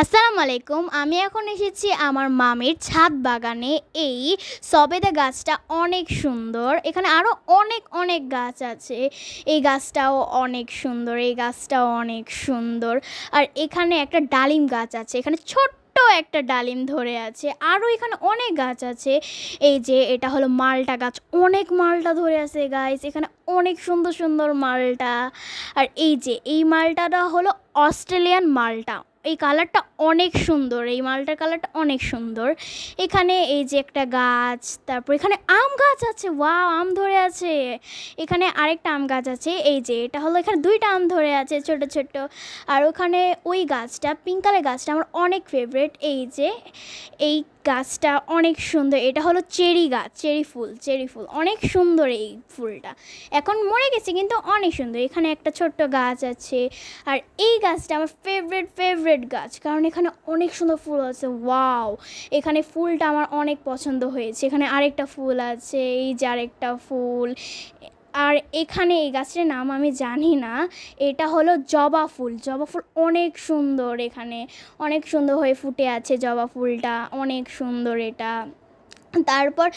আসসালামু আলাইকুম। আমি এখন এসেছি আমার মামির ছাদ বাগানে। এই সবেদা গাছটা অনেক সুন্দর। এখানে আরও অনেক অনেক গাছ আছে। এই গাছটাও অনেক সুন্দর, এই গাছটাও অনেক সুন্দর। আর এখানে একটা ডালিম গাছ আছে, এখানে ছোট্ট একটা ডালিম ধরে আছে। আরও এখানে অনেক গাছ আছে। এই যে এটা হলো মালটা গাছ, অনেক মালটা ধরে আছে গাইস। এখানে অনেক সুন্দর সুন্দর মালটা। আর এই যে এই মালটাটা হলো অস্ট্রেলিয়ান মালটা। এই কালারটা অনেক সুন্দর, এই মালটার কালারটা অনেক সুন্দর। এখানে এই যে একটা গাছ, তারপর এখানে আম গাছ আছে, ওয়াও আম ধরে আছে। এখানে আরেকটা আম গাছ আছে, এই যে এটা হলো এখানে দুইটা আম ধরে আছে ছোট ছোট। আর ওখানে ওই গাছটা, পিঙ্ক কালার গাছটা আমার অনেক ফেভারিট। এই যে এই গাছটা অনেক সুন্দর, এটা হলো চেরি গাছ, চেরি ফুল অনেক সুন্দর এই ফুলটা। এখন মরে গেছে কিন্তু অনেক সুন্দর। এখানে একটা ছোট্ট গাছ আছে। আর এই গাছটা আমার ফেভারিট গাছ, কারণ এখানে অনেক সুন্দর ফুল আছে, ওয়াও। এখানে ফুলটা আমার অনেক পছন্দ হয়েছে। এখানে আরেকটা ফুল আছে, এই যে আরেকটা ফুল। আর এখানে এই গাছটার নাম আমি জানি না। এটা হলো জবা ফুল, জবা ফুল অনেক সুন্দর। এখানে অনেক সুন্দর হয়ে ফুটে আছে জবা ফুলটা, অনেক সুন্দর এটা। তারপর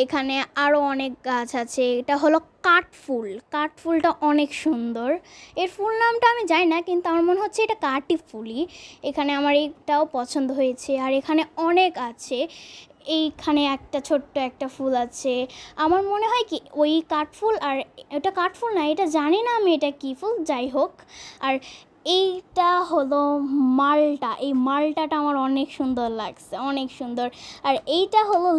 এখানে আরও অনেক গাছ আছে। এটা হলো কাঠফুল, কাঠফুলটা অনেক সুন্দর। এর ফুল নামটা আমি জানি না, কিন্তু আমার মনে হচ্ছে এটা কাঠি ফুলই। এখানে আমার এইটাও পছন্দ হয়েছে। আর এখানে অনেক আছে। এইখানে একটা ছোট্ট একটা ফুল আছে। আমার মনে হয় কি ওই কাঠফুল, আর এটা কাঠফুল না, এটা জানি না আমি এটা কী ফুল, যাই হোক। আর এইটা হলো মালটা, এই মালটাটা আমার অনেক সুন্দর লাগছে, অনেক সুন্দর। আর এইটা হলো